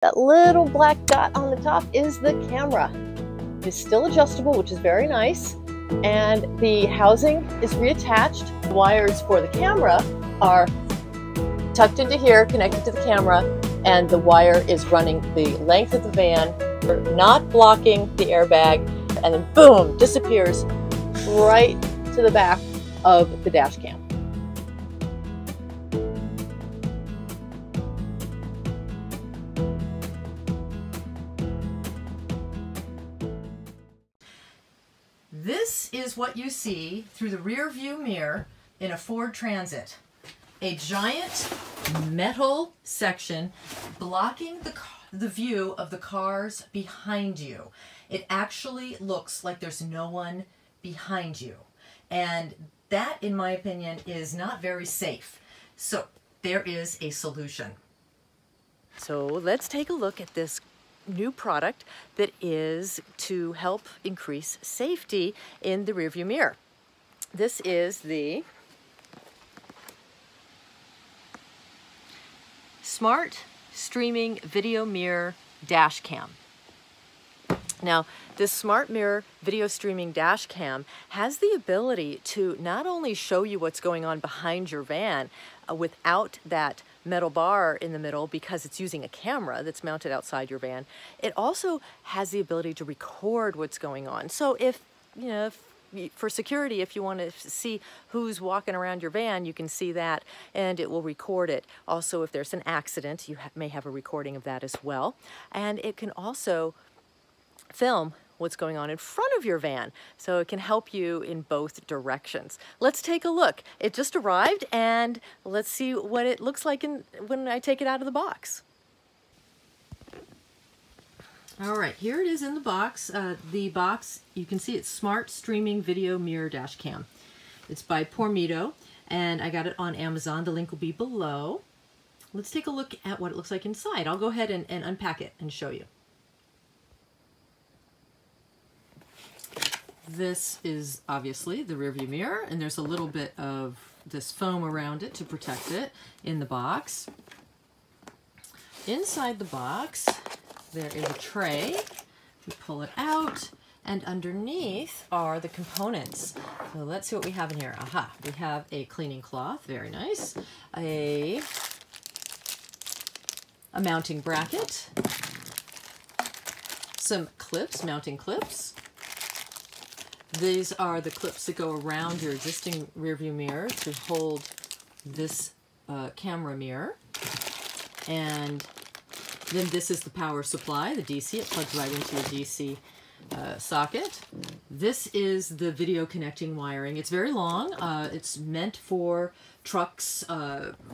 That little black dot on the top is the camera. It's still adjustable, which is very nice. And the housing is reattached. The wires for the camera are tucked into here, connected to the camera, and the wire is running the length of the van, not blocking the airbag, and then boom, disappears right to the back of the dash cam. This is what you see through the rear view mirror in a Ford Transit. A giant metal section blocking the view of the cars behind you. It actually looks like there's no one behind you. And that, in my opinion, is not very safe. So there is a solution. So let's take a look at this new product that is to help increase safety in the rearview mirror. This is the Smart Streaming Video Mirror Dash Cam. Now, this Smart Mirror Video Streaming Dash Cam has the ability to not only show you what's going on behind your van without that metal bar in the middle because it's using a camera that's mounted outside your van, it also has the ability to record what's going on. So if, you know, for security, if you want to see who's walking around your van, you can see that and it will record it. Also, if there's an accident, you may have a recording of that as well. And it can also film what's going on in front of your van, so it can help you in both directions. Let's take a look. It just arrived, and let's see what it looks like when I take it out of the box. All right, here it is in the box. You can see it's Smart Streaming Video Mirror Dash Cam. It's by PORMIDO, and I got it on Amazon. The link will be below. Let's take a look at what it looks like inside. I'll go ahead and unpack it and show you. This is obviously the rearview mirror, and there's a little bit of this foam around it to protect it in the box. Inside the box, there is a tray. We pull it out, and underneath are the components. So let's see what we have in here. Aha, we have a cleaning cloth, very nice. A mounting bracket. Some clips, mounting clips. These are the clips that go around your existing rearview mirror to hold this camera mirror. And then this is the power supply, the DC. It plugs right into your DC socket. This is the video connecting wiring. It's very long. It's meant for trucks,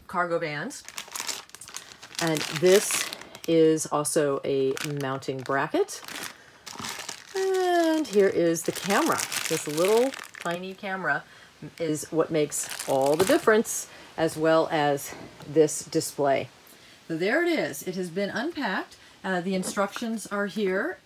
cargo vans. And this is also a mounting bracket. And here is the camera. This little tiny camera is what makes all the difference, as well as this display. So there it is. It has been unpacked. The instructions are here.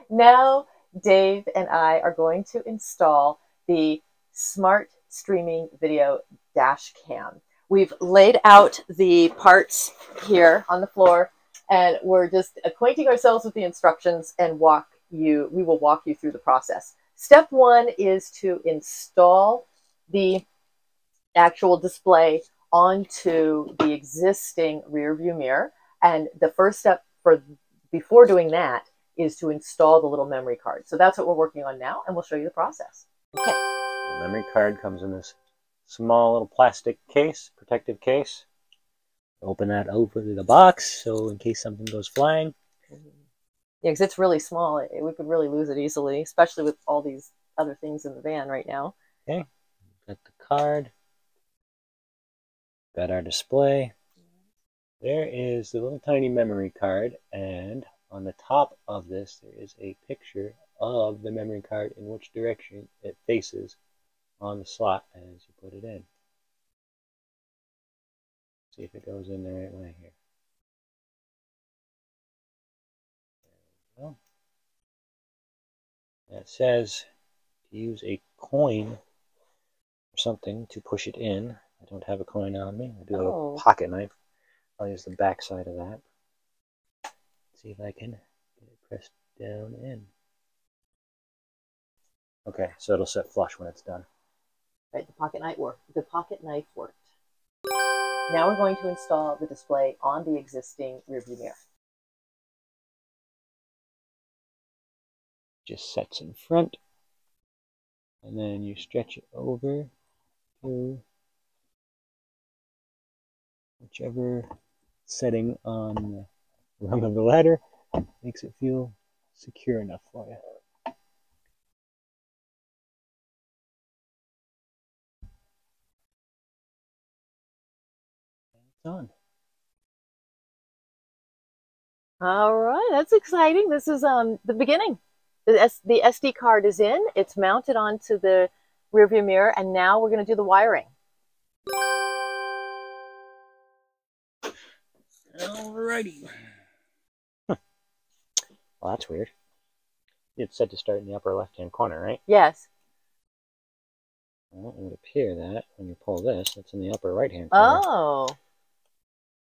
Now Dave and I are going to install the Smart Streaming Video Dash Cam. We've laid out the parts here on the floor, and we're just acquainting ourselves with the instructions and we will walk you through the process. Step one is to install the actual display onto the existing rear view mirror. And the first step before doing that is to install the little memory card. So that's what we're working on now, and we'll show you the process. Okay. The memory card comes in this small little plastic case, protective case. Open that over the box, so in case something goes flying. Yeah, because it's really small. We could really lose it easily, especially with all these other things in the van right now. Okay, got the card. Got our display. There is the little tiny memory card, and on the top of this there is a picture of the memory card in which direction it faces on the slot as you put it in. See if it goes in the right way here. There we go. It says to use a coin or something to push it in. I don't have a coin on me. I do have a pocket knife. I'll use the back side of that. see if I can get it pressed down in. Okay, so it'll set flush when it's done. Right, the pocket knife worked. Now we're going to install the display on the existing rearview mirror. Just sets in front, and then you stretch it over to whichever setting on the rung of the ladder makes it feel secure enough for you. And it's on. All right, that's exciting. This is the beginning. The SD card is in. It's mounted onto the rearview mirror, and now we're going to do the wiring. Alrighty. Well, that's weird. It's set to start in the upper left-hand corner, right? Yes. Well, it would appear that when you pull this, it's in the upper right-hand corner. Oh.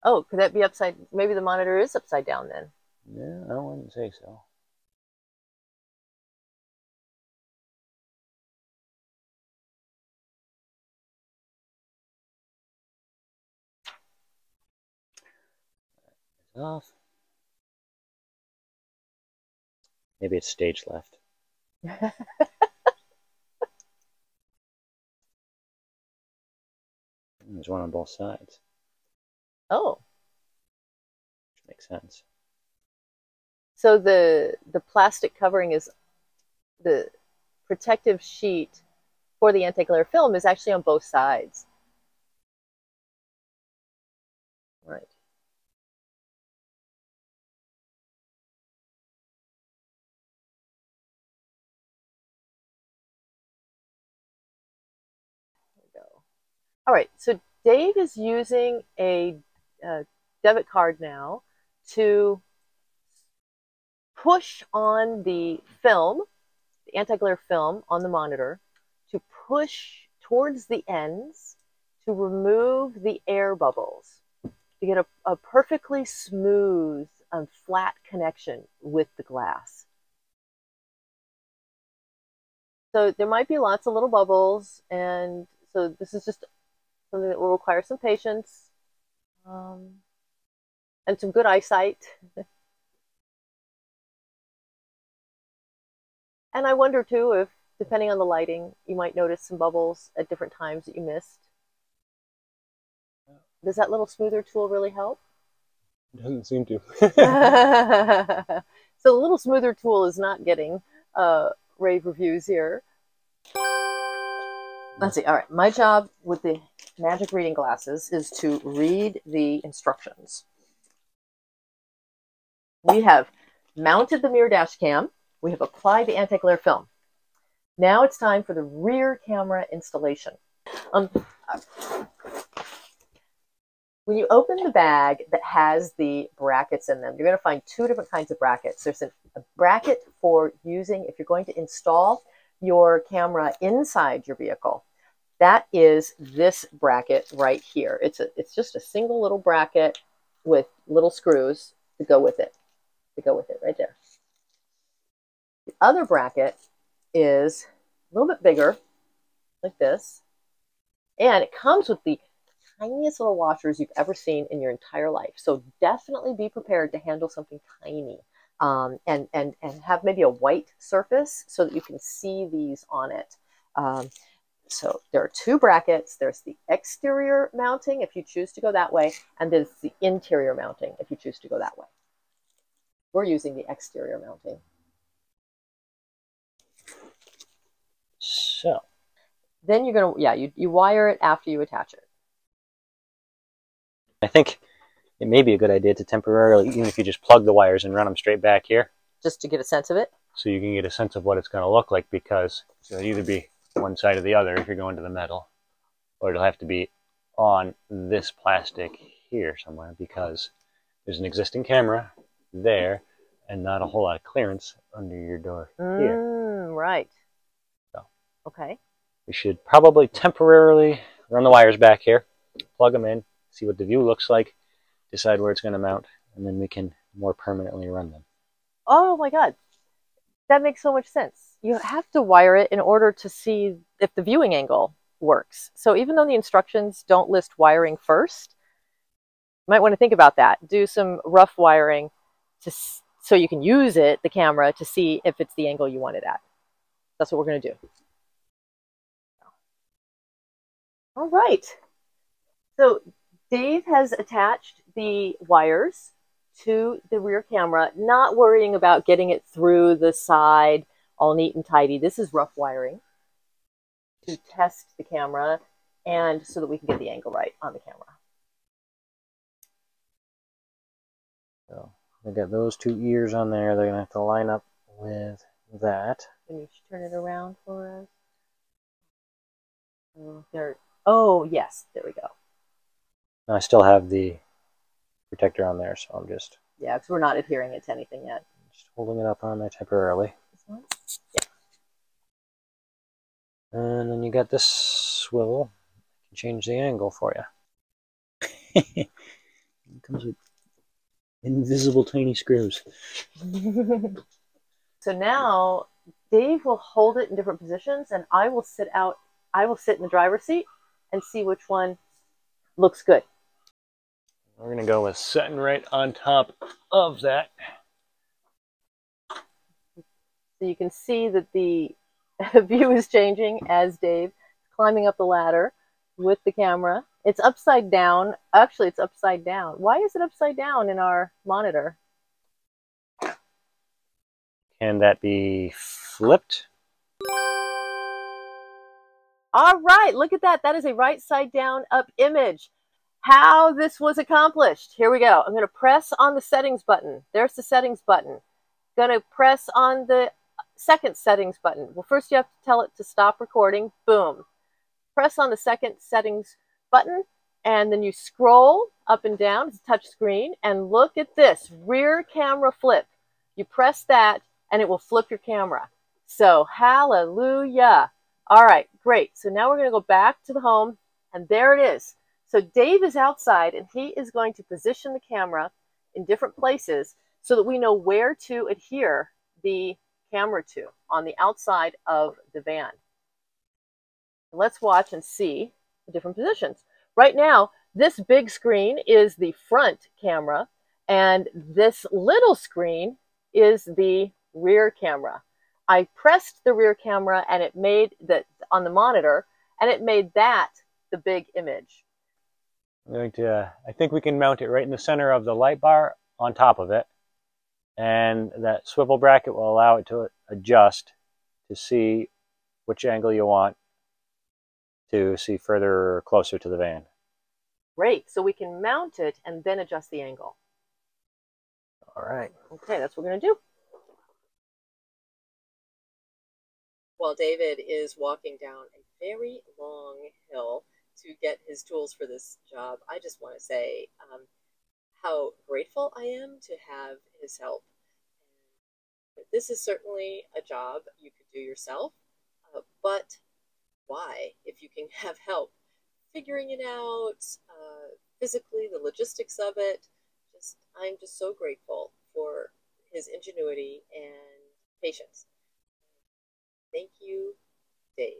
Oh, could that be upside? Maybe the monitor is upside down then. Yeah, I wouldn't say so. It's off. Maybe it's stage left. There's one on both sides. Oh. Which makes sense. So the plastic covering is the protective sheet for the anti-glare film is actually on both sides. Right. There we go. All right, so Dave is using a debit card now to push on the film, the anti-glare film on the monitor, to push towards the ends to remove the air bubbles, to get a perfectly smooth and flat connection with the glass. So there might be lots of little bubbles, and so this is just something that will require some patience and some good eyesight. And I wonder too if, depending on the lighting, you might notice some bubbles at different times that you missed. Does that little smoother tool really help? It doesn't seem to. So the little smoother tool is not getting rave reviews here. Let's see. All right. My job with the magic reading glasses is to read the instructions. We have mounted the mirror dash cam. We have applied the anti-glare film. Now it's time for the rear camera installation. When you open the bag that has the brackets in them, you're going to find two different kinds of brackets. There's a bracket for using if you're going to install your camera inside your vehicle. That is this bracket right here. It's just a single little bracket with little screws to go with it. Right there. The other bracket is a little bit bigger, like this, and it comes with the tiniest little washers you've ever seen in your entire life. So definitely be prepared to handle something tiny, and have maybe a white surface so that you can see these on it. So there are two brackets. There's the exterior mounting if you choose to go that way, and there's the interior mounting if you choose to go that way. We're using the exterior mounting. So then you're gonna, yeah, you wire it after you attach it. I think it may be a good idea to temporarily, even if you just plug the wires and run them straight back here, just to get a sense of it. So you can get a sense of what it's going to look like, because it'll either be one side or the other if you're going to the metal, or it'll have to be on this plastic here somewhere, because there's an existing camera there and not a whole lot of clearance under your door here. Right. So okay. We should probably temporarily run the wires back here, plug them in, see what the view looks like, decide where it's going to mount, and then we can more permanently run them. Oh my God. That makes so much sense. You have to wire it in order to see if the viewing angle works. So even though the instructions don't list wiring first, you might want to think about that. Do some rough wiring so you can use it, the camera, to see if it's the angle you want it at. That's what we're going to do. All right. So Dave has attached the wires to the rear camera, not worrying about getting it through the side all neat and tidy. This is rough wiring to test the camera and so that we can get the angle right on the camera. So I got those two ears on there. They're going to have to line up with that. Can you turn it around for us? There. Oh, yes. There we go. I still have the protector on there, so I'm just... Yeah, because we're not adhering it to anything yet. Just holding it up on there temporarily. This one? Yeah. And then you got this swivel. I can change the angle for you. It comes with invisible tiny screws. So now Dave will hold it in different positions, and I will sit in the driver's seat and see which one looks good. We're going to go with setting right on top of that. So you can see that the view is changing as Dave is climbing up the ladder with the camera. It's upside down. Actually, it's upside down. Why is it upside down in our monitor? Can that be flipped? All right, look at that. That is a right side down up image. How this was accomplished. Here we go. I'm going to press on the settings button. There's the settings button. Going to press on the second settings button. Well, first you have to tell it to stop recording. Boom. Press on the second settings button, and then you scroll up and down. It's a touch screen, and look at this rear camera flip. You press that, and it will flip your camera. So, hallelujah. All right, great. So now we're going to go back to the home, and there it is. So Dave is outside, and he is going to position the camera in different places so that we know where to adhere the camera to on the outside of the van. Let's watch and see the different positions. Right now, this big screen is the front camera, and this little screen is the rear camera. I pressed the rear camera, and it made that on the monitor, and it made that the big image. I'm going to, I think we can mount it right in the center of the light bar on top of it. And that swivel bracket will allow it to adjust to see which angle you want to see further or closer to the van. Great. So we can mount it and then adjust the angle. All right. Okay, that's what we're going to do. While David is walking down a very long hill to get his tools for this job, I just want to say how grateful I am to have his help. This is certainly a job you could do yourself, but why, if you can have help figuring it out, physically, the logistics of it, I'm just so grateful for his ingenuity and patience. Thank you, Dave.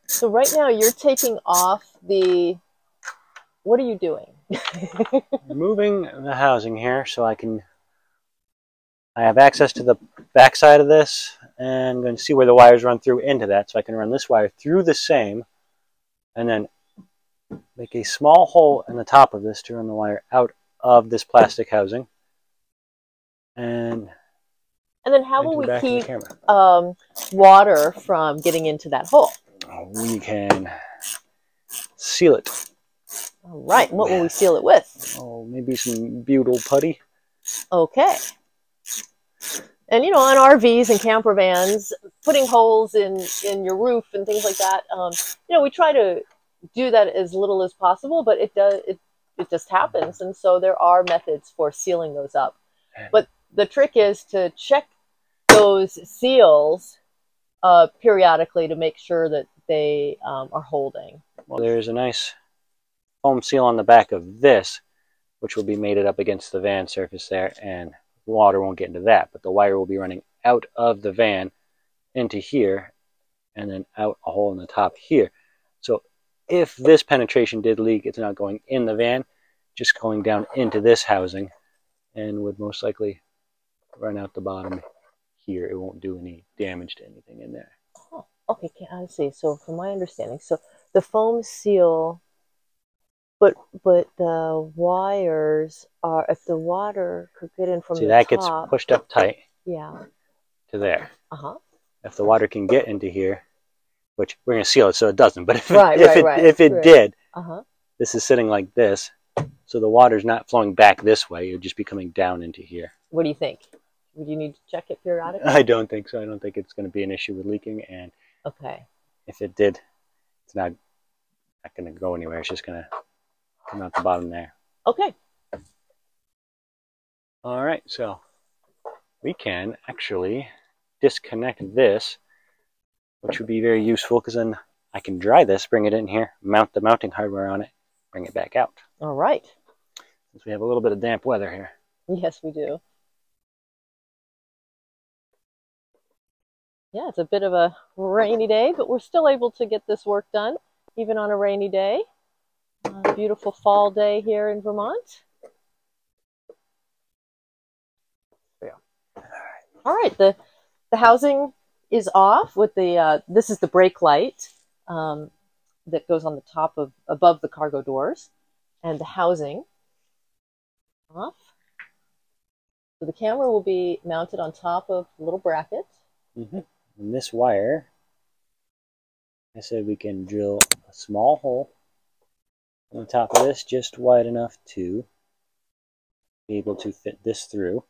So right now you're taking off the, what are you doing? Moving the housing here so I have access to the back side of this, and I'm going to see where the wires run through into that, so I can run this wire through the same and then make a small hole in the top of this to run the wire out of this plastic housing. And then how will we keep water from getting into that hole? We can seal it. All right. What will we seal it with? Oh, maybe some butyl putty. Okay. And, you know, on RVs and camper vans, putting holes in your roof and things like that, you know, we try to do that as little as possible, but it just happens. And so there are methods for sealing those up. But the trick is to check those seals periodically to make sure that they are holding. Well, there's a nice foam seal on the back of this, which will be mated up against the van surface there, and water won't get into that, but the wire will be running out of the van into here, and then out a hole in the top here. So if this penetration did leak, it's not going in the van, just going down into this housing, and would most likely run out the bottom here. It won't do any damage to anything in there. Oh, okay, I see. So from my understanding, so the foam seal, but the wires are, if the water could get in from the top. See, that gets pushed up tight. Yeah. To there. Uh-huh. If the water can get into here, which we're going to seal it so it doesn't, but if it did, this is sitting like this, so the water's not flowing back this way, it would just be coming down into here. What do you think? Would you need to check it periodically? I don't think so. I don't think it's going to be an issue with leaking, and if it did, it's not going to go anywhere. It's just going to come out the bottom there. Okay. All right, so we can actually disconnect this, which would be very useful, because then I can dry this, bring it in here, mount the mounting hardware on it, bring it back out. All right. Since we have a little bit of damp weather here. Yes, we do. Yeah, it's a bit of a rainy day, but we're still able to get this work done, even on a rainy day. Beautiful fall day here in Vermont. Yeah. All right, the housing is off with the, this is the brake light that goes on the top of, above the cargo doors, and the housing off. So the camera will be mounted on top of a little bracket. And this wire, I said we can drill a small hole on the top of this, just wide enough to be able to fit this through.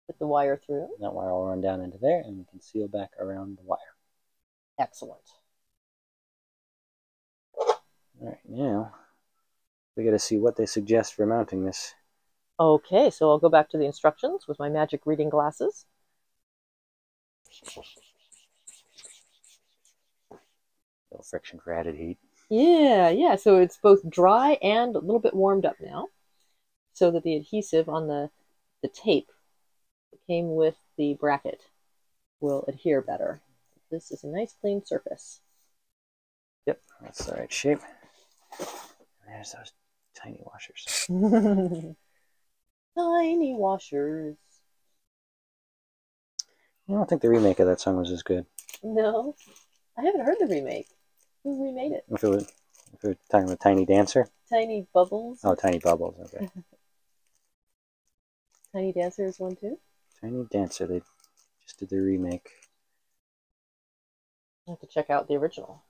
Fit the wire through. That wire will run down into there, and we can seal back around the wire. Excellent. All right, now we got to see what they suggest for mounting this. Okay, so I'll go back to the instructions with my magic reading glasses. Little friction for added heat. Yeah, so it's both dry and a little bit warmed up now, so that the adhesive on the tape that came with the bracket will adhere better. This is a nice clean surface. Yep, that's the right shape. There's those tiny washers. Tiny washers. I don't think the remake of that song was as good. No, I haven't heard the remake. Who remade it? If we're talking about Tiny Dancer? Tiny Bubbles? Oh, Tiny Bubbles, okay. Tiny Dancer is one too? Tiny Dancer, they just did the remake. I have to check out the original.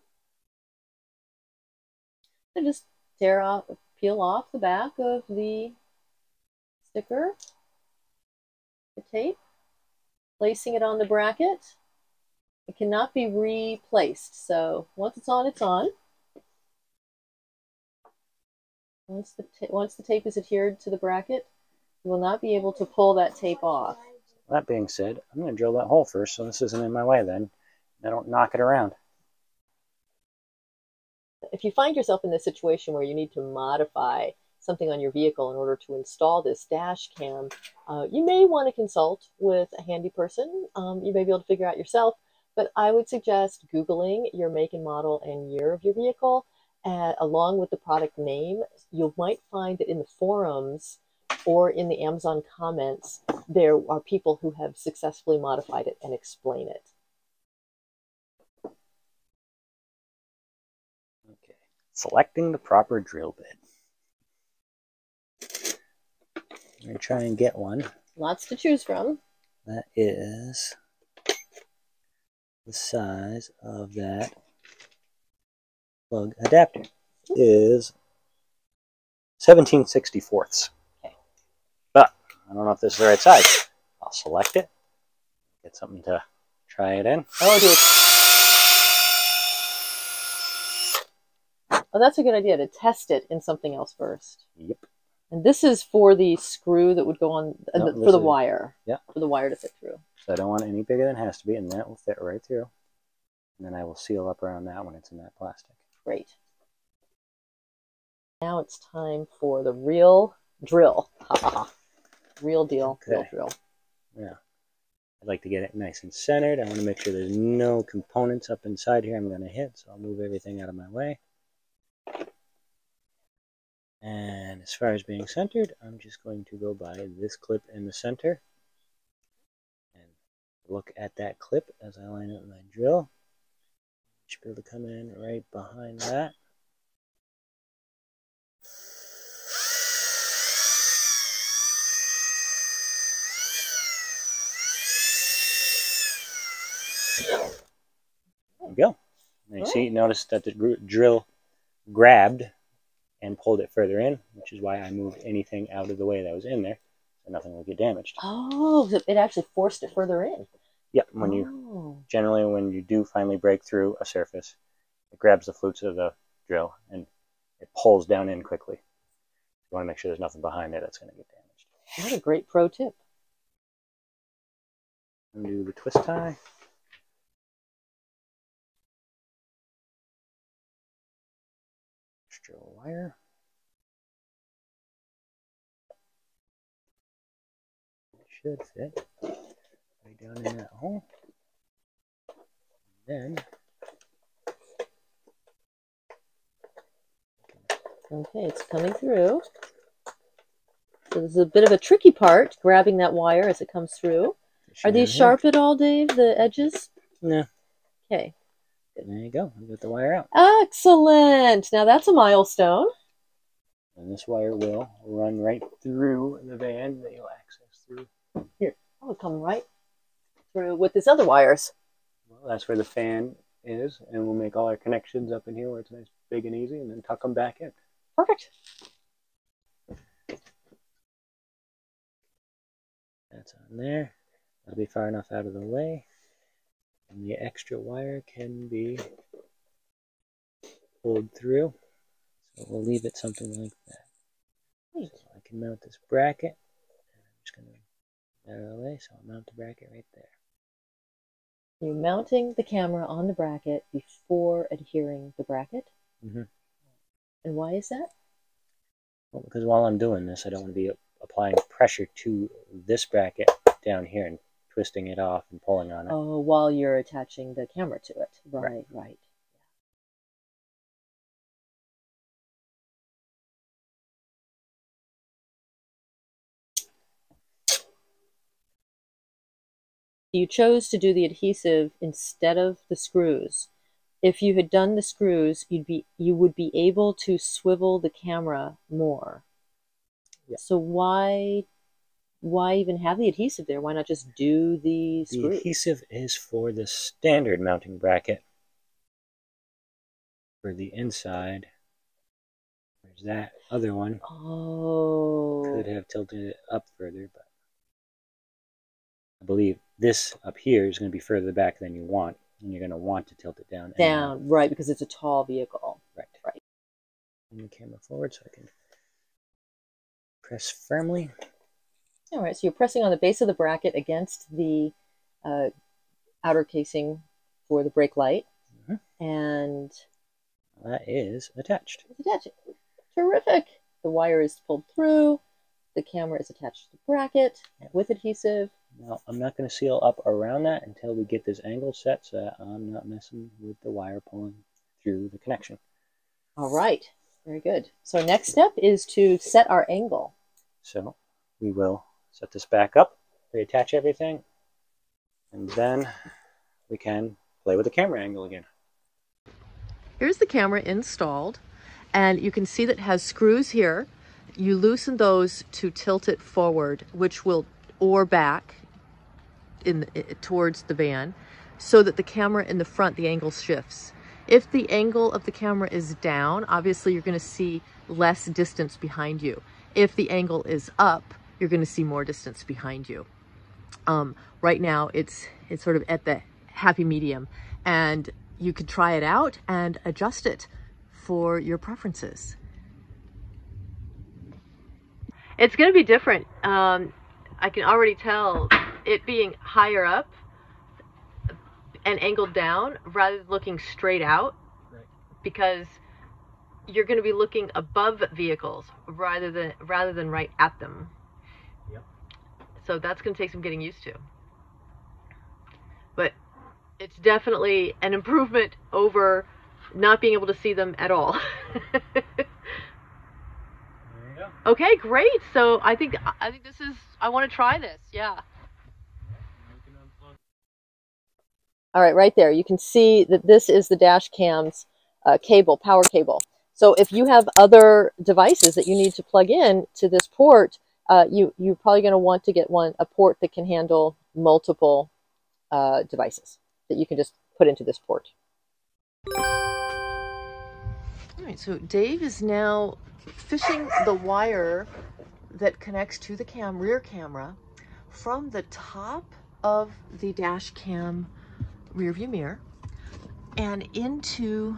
So just peel off the back of the sticker, the tape, placing it on the bracket. It cannot be replaced, so once it's on, it's on. Once the tape is adhered to the bracket, you will not be able to pull that tape off. That being said, I'm going to drill that hole first, so this isn't in my way then. I don't knock it around. If you find yourself in this situation where you need to modify something on your vehicle in order to install this dash cam, you may want to consult with a handy person. You may be able to figure out yourself, but I would suggest Googling your make and model and year of your vehicle, along with the product name. You might find that in the forums or in the Amazon comments, there are people who have successfully modified it and explain it. Okay, selecting the proper drill bit. I'm going to try and get one. Lots to choose from. That is the size of that plug adapter. Is 17/64. Okay. But I don't know if this is the right size. I'll select it. Get something to try it in. Oh, do it. Oh, that's a good idea, to test it in something else first. Yep. And this is for the screw that would go on, for the wire. Yeah. For the wire to fit through. So I don't want it any bigger than it has to be, and that will fit right through. And then I will seal up around that when it's in that plastic. Great. Now it's time for the real drill. Real deal, okay. Real drill. Yeah. I'd like to get it nice and centered. I want to make sure there's no components up inside here I'm going to hit, so I'll move everything out of my way. And as far as being centered, I'm just going to go by this clip in the center and look at that clip as I line up my drill. Should be able to come in right behind that. There we go. And you see, notice that the drill grabbed and pulled it further in, which is why I moved anything out of the way that was in there, so nothing will get damaged. Oh, it actually forced it further in. Yeah, generally when you do finally break through a surface, it grabs the flutes of the drill and it pulls down in quickly. You want to make sure there's nothing behind there that's going to get damaged. That's a great pro tip. Undo the twist tie. Extra wire. It should fit right down in that hole. And then okay, it's coming through. So this is a bit of a tricky part, grabbing that wire as it comes through. Are these sharp at all, Dave, the edges? No. Okay. Good. There you go. I'll get the wire out. Excellent. Now that's a milestone. And this wire will run right through the van that you'll access through here. Oh, it'll come right through with these other wires. Well, that's where the fan is, and we'll make all our connections up in here where it's nice, big, and easy, and then tuck them back in. Perfect. That's on there. That'll be far enough out of the way. And the extra wire can be pulled through. So we'll leave it something like that. Neat. So I can mount this bracket. I'm just going to get that out of the way, so I'll mount the bracket right there. You're mounting the camera on the bracket before adhering the bracket? Mm-hmm. And why is that? Well, because while I'm doing this, I don't want to be applying pressure to this bracket down here and twisting it off and pulling on it. Oh, while you're attaching the camera to it. Right, right. You chose to do the adhesive instead of the screws. If you had done the screws, you would be able to swivel the camera more. Yeah. So why even have the adhesive there? Why not just do the screws? The adhesive is for the standard mounting bracket. For the inside, there's that other one. Oh. Could have tilted it up further, but I believe this up here is going to be further back than you want, and you're going to want to tilt it down. Down, right, because it's a tall vehicle. Right. Right. Move the camera forward so I can press firmly. All right, so you're pressing on the base of the bracket against the outer casing for the brake light. Mm-hmm. And that is attached. It's attached. Terrific. The wire is pulled through. The camera is attached to the bracket with adhesive. Now, I'm not going to seal up around that until we get this angle set so that I'm not messing with the wire pulling through the connection. All right. Very good. So next step is to set our angle. So we will set this back up, reattach everything, and then we can play with the camera angle again. Here's the camera installed, and you can see that it has screws here. You loosen those to tilt it forward, which will, or back towards the van, so that the camera in the front, the angle shifts. If the angle of the camera is down, obviously you're going to see less distance behind you. If the angle is up, you're going to see more distance behind you. Right now, it's sort of at the happy medium, and you could try it out and adjust it for your preferences. It's going to be different. I can already tell it being higher up and angled down rather than looking straight out, right, because you're going to be looking above vehicles rather than right at them. Yep. So that's going to take some getting used to. But it's definitely an improvement over not being able to see them at all. There you go. Okay, great. So I think this is, I want to try this. Yeah. All right, right there. You can see that this is the dash cam's cable, power cable. So if you have other devices that you need to plug in to this port, you're probably going to want to get a port that can handle multiple devices that you can just put into this port. All right, so Dave is now fishing the wire that connects to the rear camera from the top of the dash cam rear view mirror and into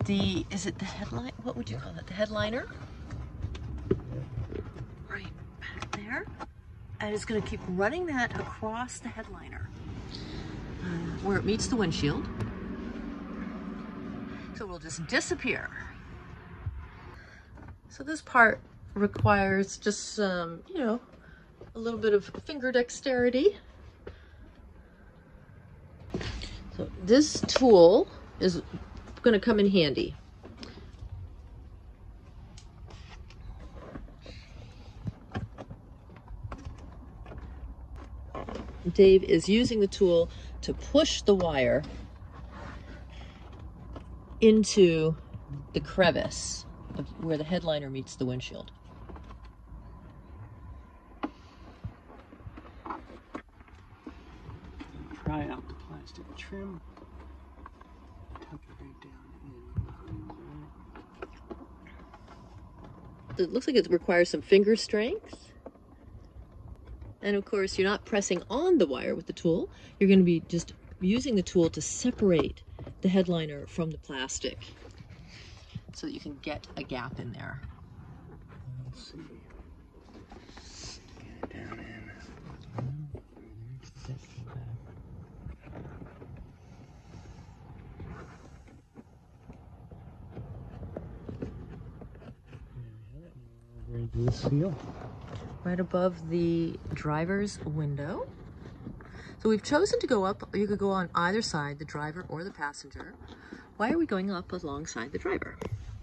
the, is it the headline? What would you call it? The headliner? Right back there. And it's going to keep running that across the headliner where it meets the windshield. So it will just disappear. So this part requires just some, you know, a little bit of finger dexterity. So this tool is going to come in handy. Dave is using the tool to push the wire into the crevice of where the headliner meets the windshield. Pry out the plastic trim. Tuck it right down in. It looks like it requires some finger strength. And of course, you're not pressing on the wire with the tool. You're going to be just using the tool to separate the headliner from the plastic so that you can get a gap in there. Let's see. Get it down in. Into the seal. Right above the driver's window. So we've chosen to go up. You could go on either side, the driver or the passenger. Why are we going up alongside the driver?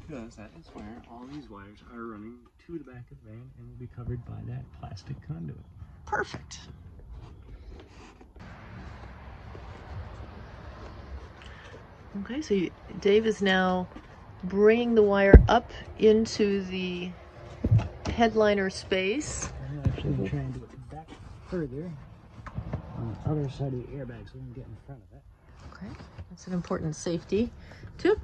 Because that is where all these wires are running to the back of the van and will be covered by that plastic conduit. Perfect. Okay, so Dave is now bringing the wire up into the headliner space. I'm actually trying to get back further on the other side of the airbag so we can get in front of it. Okay, that's an important safety tip.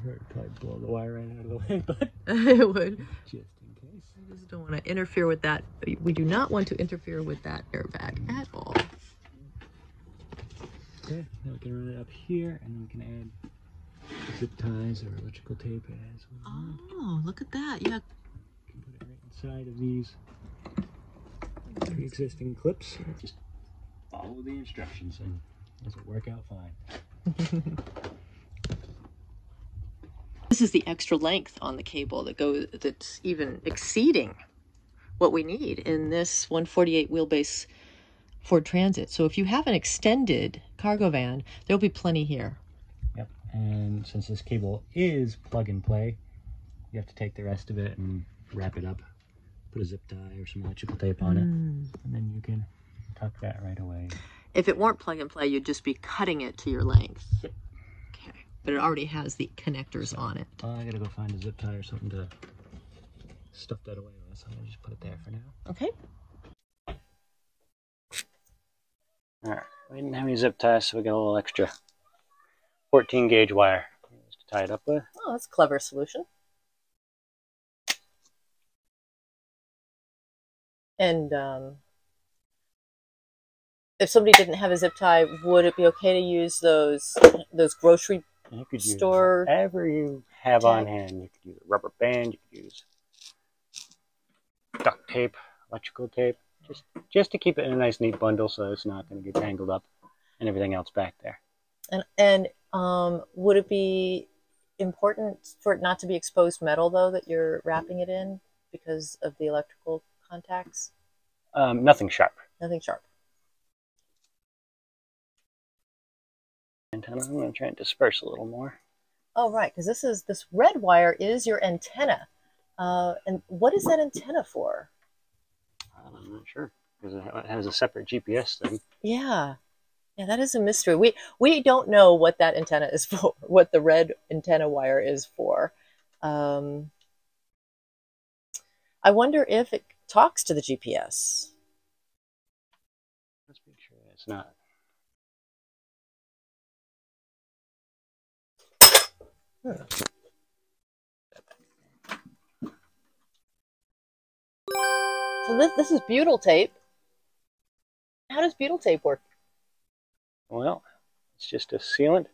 I would probably blow the wire right out of the way, but it would. Just in case. I just don't want to interfere with that. We do not want to interfere with that airbag at all. Okay, now we can run it up here and then we can add zip ties or electrical tape as we want. Oh, look at that. Yeah. You can put it right inside of these pre-existing clips. Just follow the instructions and it'll work out fine. This is the extra length on the cable that's even exceeding what we need in this 148 wheelbase Ford Transit. So if you have an extended cargo van, there'll be plenty here. Yep, and since this cable is plug and play, you have to take the rest of it and wrap it up, put a zip tie or some electrical tape on it, and then you can tuck that right away. If it weren't plug and play, you'd just be cutting it to your length. Yep. Okay, but it already has the connectors on it. I gotta go find a zip tie or something to stuff that away with, so I'm gonna just put it there for now. Okay. Alright, we didn't have any zip ties, so we got a little extra 14 gauge wire to tie it up with. Oh, that's a clever solution. And if somebody didn't have a zip tie, would it be okay to use those grocery you could use store? Whatever you have on hand. You could use a rubber band. You could use duct tape, electrical tape, just to keep it in a nice neat bundle so it's not going to get tangled up and everything else back there. And would it be important for it not to be exposed metal though that you're wrapping it in because of the electrical contacts? Nothing sharp. Nothing sharp. Antenna. I'm going to try and disperse a little more. Oh, right, because this red wire is your antenna. And what is that antenna for? I'm not sure because it has a separate GPS thing. Yeah. Yeah, that is a mystery. We don't know what that antenna is for, what the red antenna wire is for. I wonder if it talks to the GPS. Let's make sure it's not. So this is butyl tape. How does butyl tape work? Well, it's just a sealant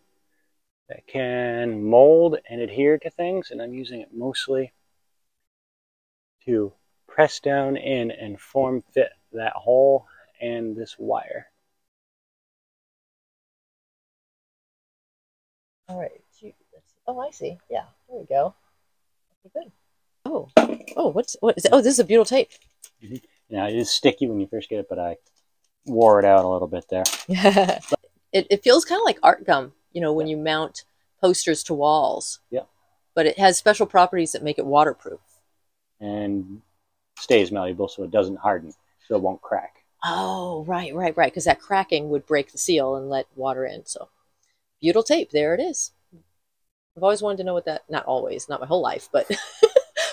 that can mold and adhere to things, and I'm using it mostly to press down in and form fit that hole and this wire. All right. Oh, I see. Yeah, there we go. Okay, good. Oh, what is it? Oh, this is a butyl tape. Mm-hmm. Now, it is sticky when you first get it, but I wore it out a little bit there. It feels kind of like art gum, you know, when you mount posters to walls. Yeah. But it has special properties that make it waterproof. And stays malleable so it doesn't harden, so it won't crack. Oh, right. Because that cracking would break the seal and let water in. So butyl tape, there it is. I've always wanted to know what that, not always, not my whole life, but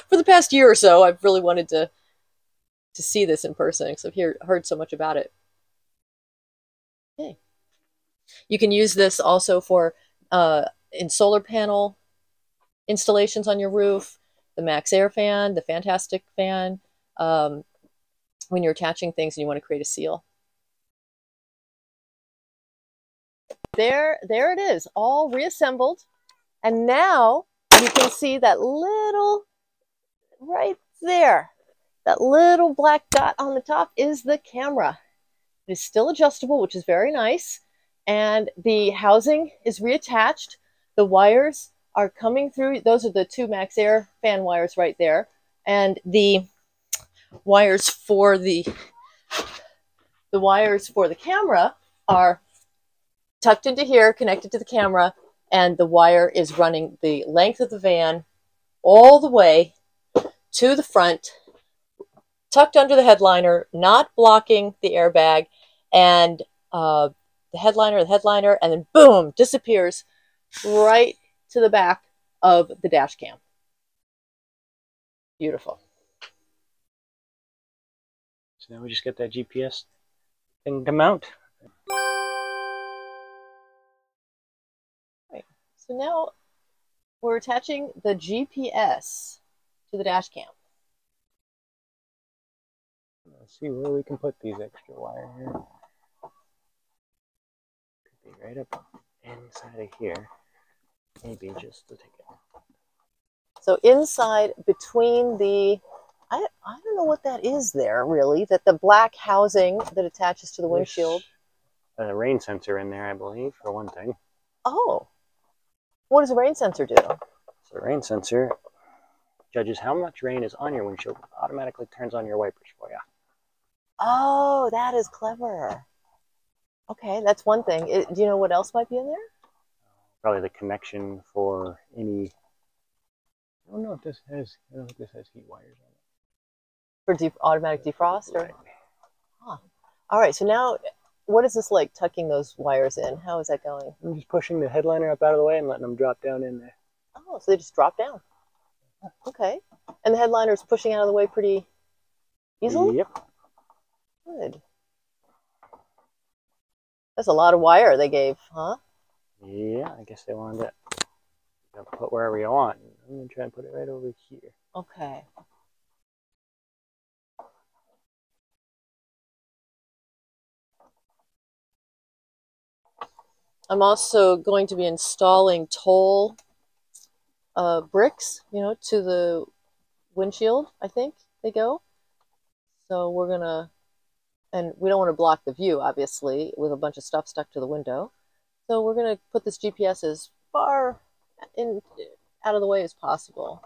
for the past year or so, I've really wanted to see this in person because I've heard so much about it. Okay. You can use this also for in solar panel installations on your roof, the Max Air fan, the Fantastic fan, when you're attaching things and you want to create a seal. There it is, all reassembled. And now you can see that little, right there, that little black dot on the top is the camera. It is still adjustable, which is very nice. And the housing is reattached. The wires are coming through. Those are the two Max Air fan wires right there. And the wires for the camera are tucked into here, connected to the camera, and the wire is running the length of the van all the way to the front, tucked under the headliner, not blocking the airbag, and the headliner, and then boom, disappears right to the back of the dash cam. Beautiful. So now we just get that GPS thing to mount. Right. So now we're attaching the GPS to the dash cam. Let's see where we can put these extra wire here. Could be right up inside of here. Maybe just to take it. So inside between the, I don't know what that is there really, that the black housing that attaches to the windshield. There's a rain sensor in there, I believe, for one thing. Oh, what does a rain sensor do? So the rain sensor judges how much rain is on your windshield, automatically turns on your wipers for you. Oh, that is clever. Okay, that's one thing. Do you know what else might be in there? Probably the connection for any. I don't know if this has. I don't think this has heat wires on it. For automatic defrost, or? Right. Huh. All right. So now, what is this like? Tucking those wires in? How is that going? I'm just pushing the headliner up out of the way and letting them drop down in there. Oh, so they just drop down. Okay. And the headliner is pushing out of the way pretty easily. Yep. Good. That's a lot of wire they gave, huh? Yeah, I guess they wanted it. You can put wherever you want. I'm going to try and put it right over here. Okay. I'm also going to be installing toll bricks, you know, to the windshield, I think they go. So we're gonna, and we don't want to block the view, obviously, with a bunch of stuff stuck to the window. So we're gonna put this GPS as far in out of the way as possible.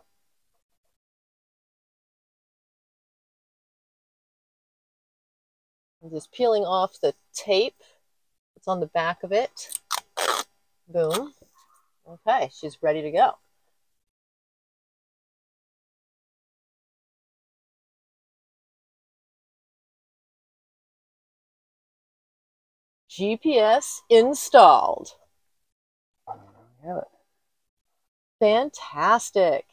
I'm just peeling off the tape that's on the back of it. Boom. Okay, she's ready to go. GPS installed. Have it. Fantastic.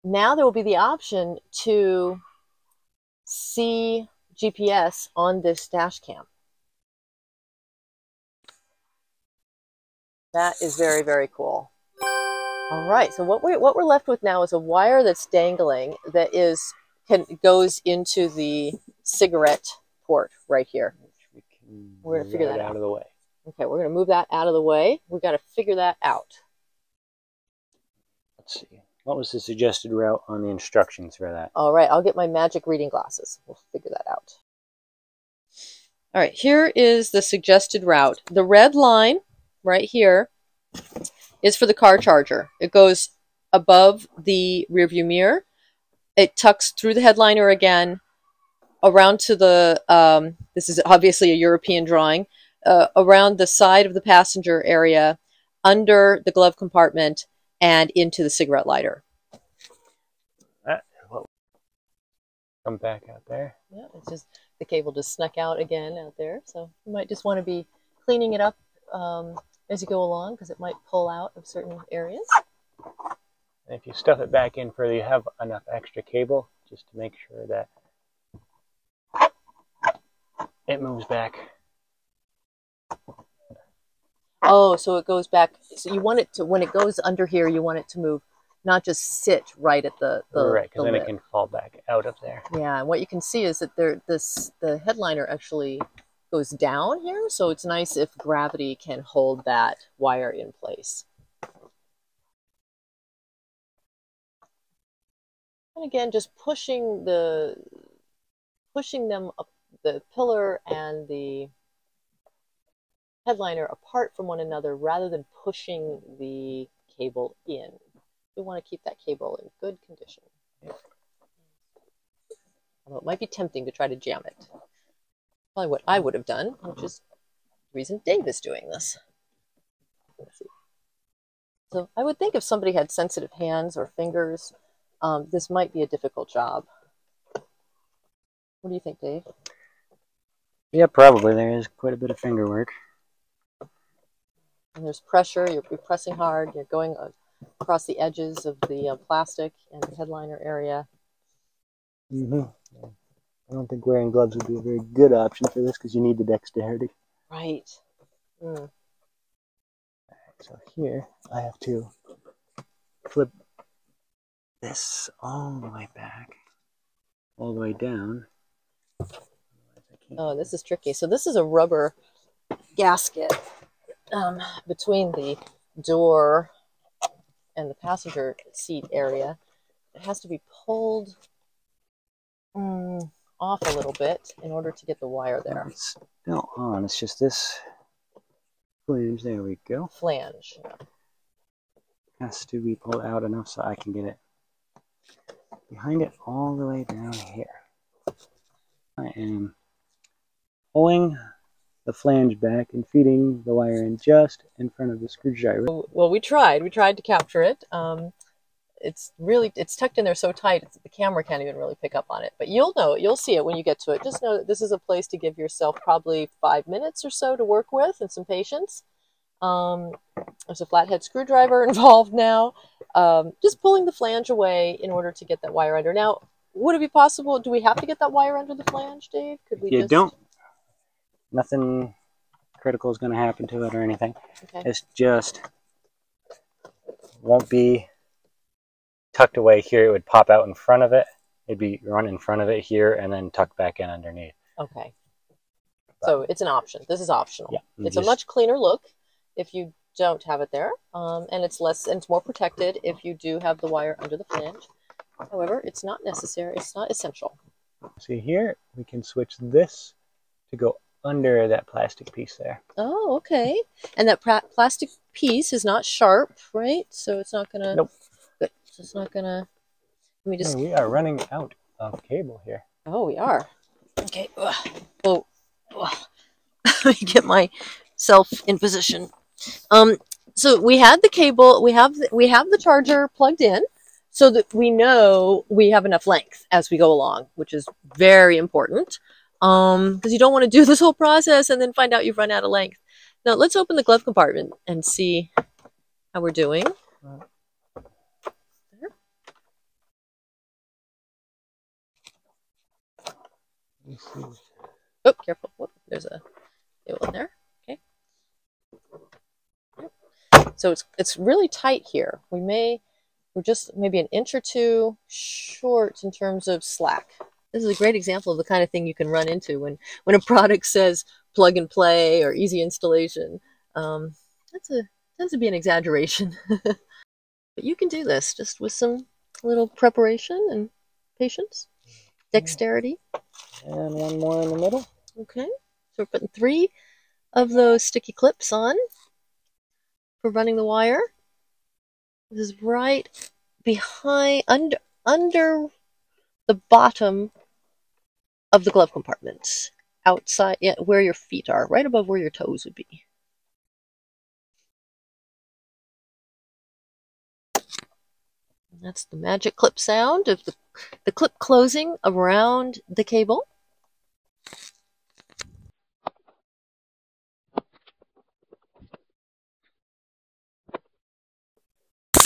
Now there will be the option to see GPS on this dash cam. That is very, very cool. All right, so what we're left with now is a wire that's dangling that goes into the cigarette port right here. We're going to figure that out of the way. Okay, we're going to move that out of the way. We've got to figure that out. Let's see. What was the suggested route on the instructions for that? All right, I'll get my magic reading glasses. We'll figure that out. All right, here is the suggested route. The red line right here is for the car charger. It goes above the rearview mirror. It tucks through the headliner again, around to the, this is obviously a European drawing, around the side of the passenger area, under the glove compartment, and into the cigarette lighter. Come back out there. Yeah, it's just the cable just snuck out again out there. So you might just want to be cleaning it up as you go along, because it might pull out of certain areas. And if you stuff it back in further, you have enough extra cable just to make sure that it moves back. Oh, so it goes back. So you want it to, when it goes under here, you want it to move, not just sit right at the right, because then lip. it can fall back out of there. Yeah, and what you can see is that the headliner actually goes down here, so it's nice if gravity can hold that wire in place. And again, just pushing them up, the pillar and the headliner apart from one another rather than pushing the cable in. We want to keep that cable in good condition. Although it might be tempting to try to jam it. Probably what I would have done, which is the reason Dave is doing this. Let's see. So I would think if somebody had sensitive hands or fingers, this might be a difficult job. What do you think, Dave? Yeah, probably. There is quite a bit of finger work. And there's pressure, you're pressing hard, you're going across the edges of the plastic and the headliner area. Mm-hmm. I don't think wearing gloves would be a very good option for this because you need the dexterity. Right. Mm. So here I have to flip this all the way back, all the way down. Oh, this is tricky. So this is a rubber gasket between the door and the passenger seat area. It has to be pulled off a little bit in order to get the wire there. It's still on. It's just this flange. There we go. Flange. Has to be pulled out enough so I can get it behind it all the way down here. I am pulling the flange back and feeding the wire in just in front of the screwdriver. Well, we tried to capture it. It's tucked in there so tight the camera can't even really pick up on it, but you'll see it when you get to it. Just know that this is a place to give yourself probably 5 minutes or so to work with and some patience. There's a flathead screwdriver involved now. Just pulling the flange away in order to get that wire under. Now, would it be possible, do we have to get that wire under the flange, Dave? Could we don't. Nothing critical is going to happen to it or anything. Okay. It's just won't be tucked away here. It would pop out in front of it. It'd be run in front of it here and then tucked back in underneath. Okay. So it's an option. This is optional. Yeah, it's a much cleaner look if you don't have it there, and it's more protected if you do have the wire under the flange. However, it's not necessary. It's not essential. See here, we can switch this to go under that plastic piece there. Oh, okay. And that plastic piece is not sharp, right? So it's not gonna. Nope. Good. So it's not gonna. Let me just. No, we are running out of cable here. Oh, we are. Okay. Oh. Let me get myself in position. So we had the cable. We have the charger plugged in, so that we know we have enough length as we go along, which is very important. Because you don't want to do this whole process and then find out you've run out of length. Now let's open the glove compartment and see how we're doing. There. Oh, careful. Whoop, there's a cable in there. Okay. So it's really tight here. We're just maybe an inch or two short in terms of slack. This is a great example of the kind of thing you can run into when a product says plug and play or easy installation. Tends to be an exaggeration. But you can do this just with some little preparation and patience, dexterity. And one more in the middle. Okay, so we're putting 3 of those sticky clips on for running the wire. This is right behind, under the bottom of the glove compartment, outside, yeah, where your feet are, right above where your toes would be. And that's the magic clip sound of the clip closing around the cable.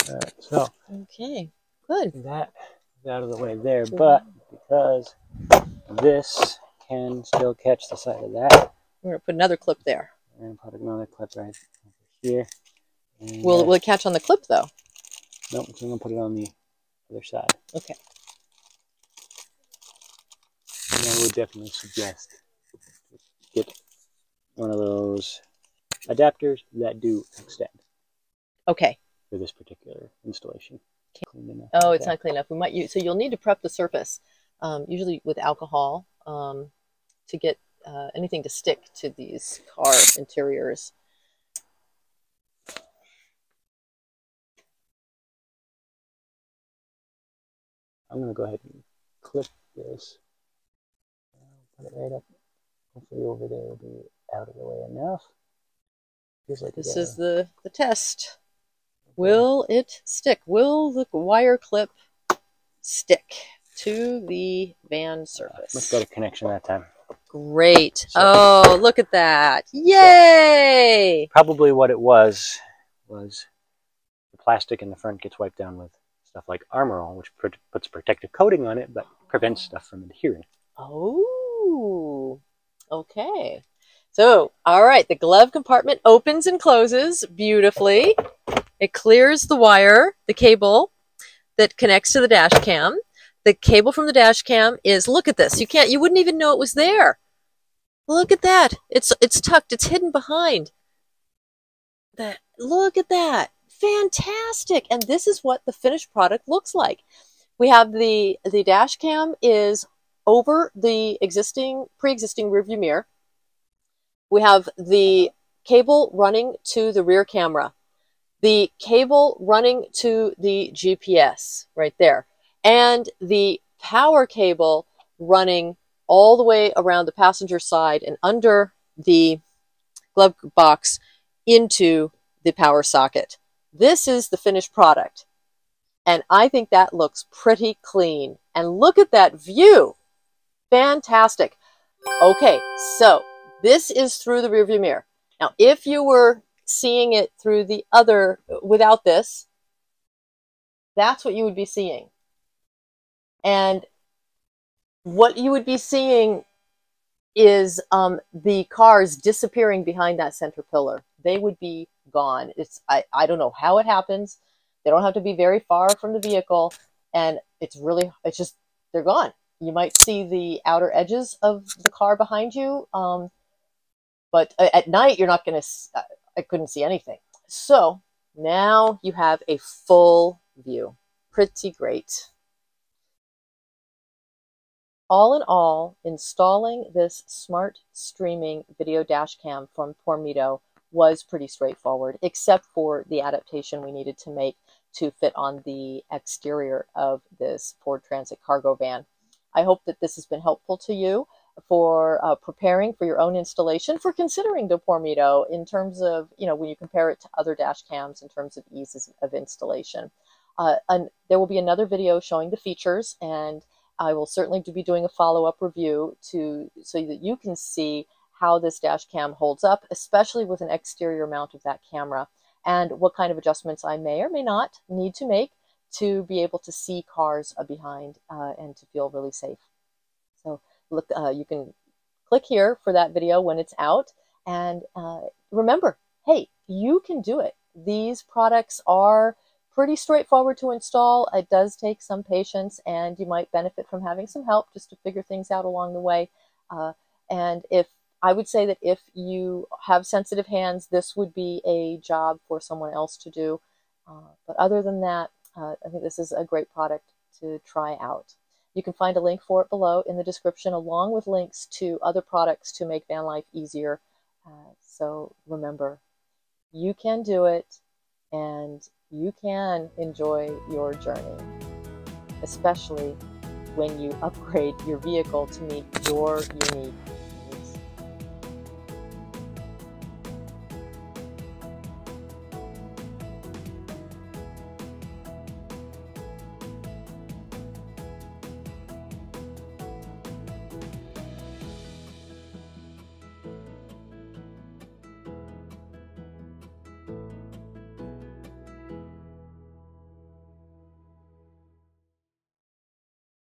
All right, so Okay, good. that is out of the way there, but because this can still catch the side of that, We're going to put another clip there. we're going to put another clip right over here. And Will it catch on the clip, though? nope, so I'm going to put it on the other side. Okay. And I would definitely suggest get one of those adapters that do extend Okay. for this particular installation. Oh, it's not clean enough. We might use, so you'll need to prep the surface, usually with alcohol, to get anything to stick to these car interiors. I'm going to go ahead and clip this. Put it right up. Hopefully over there will be out of the way enough. Feels like This is the test. Will it stick? Will the wire clip stick to the van surface? Much better connection that time. Great. So, oh, look at that. Yay! So probably what it was the plastic in the front gets wiped down with stuff like Armor All, which puts a protective coating on it, but prevents stuff from adhering. Oh, okay. So, all right, the glove compartment opens and closes beautifully. It clears the wire, the cable that connects to the dash cam. The cable from the dash cam is, look at this. You wouldn't even know it was there. Look at that. It's tucked. It's hidden behind. Look at that. Fantastic. And this is what the finished product looks like. We have the dash cam is over the pre-existing rearview mirror. We have the cable running to the rear camera. The cable running to the GPS right there. And the power cable running all the way around the passenger side and under the glove box into the power socket. This is the finished product. And I think that looks pretty clean. And look at that view. Fantastic. Okay, so this is through the rearview mirror. Now, if you were seeing it through the other, without this, that's what you would be seeing. And what you would be seeing is the cars disappearing behind that center pillar. They would be gone. I don't know how it happens. They don't have to be very far from the vehicle, and it's just, they're gone. You might see the outer edges of the car behind you, but at night you're not going to, I couldn't see anything. So now you have a full view. Pretty great. all in all, installing this smart streaming video dash cam from PORMIDO was pretty straightforward, except for the adaptation we needed to make to fit on the exterior of this Ford Transit cargo van. I hope that this has been helpful to you for preparing for your own installation, for considering the PORMIDO in terms of, when you compare it to other dash cams in terms of ease of installation. And there will be another video showing the features, and I will certainly be doing a follow-up review so that you can see how this dash cam holds up, especially with an exterior mount of that camera, and what kind of adjustments I may or may not need to make to be able to see cars behind and to feel really safe. So look, you can click here for that video when it's out. And remember, hey, you can do it. These products are pretty straightforward to install. It does take some patience, and you might benefit from having some help just to figure things out along the way. And I would say that if you have sensitive hands, this would be a job for someone else to do. But other than that, I think this is a great product to try out. You can find a link for it below in the description, along with links to other products to make van life easier. So remember, you can do it, and you can enjoy your journey, especially when you upgrade your vehicle to meet your unique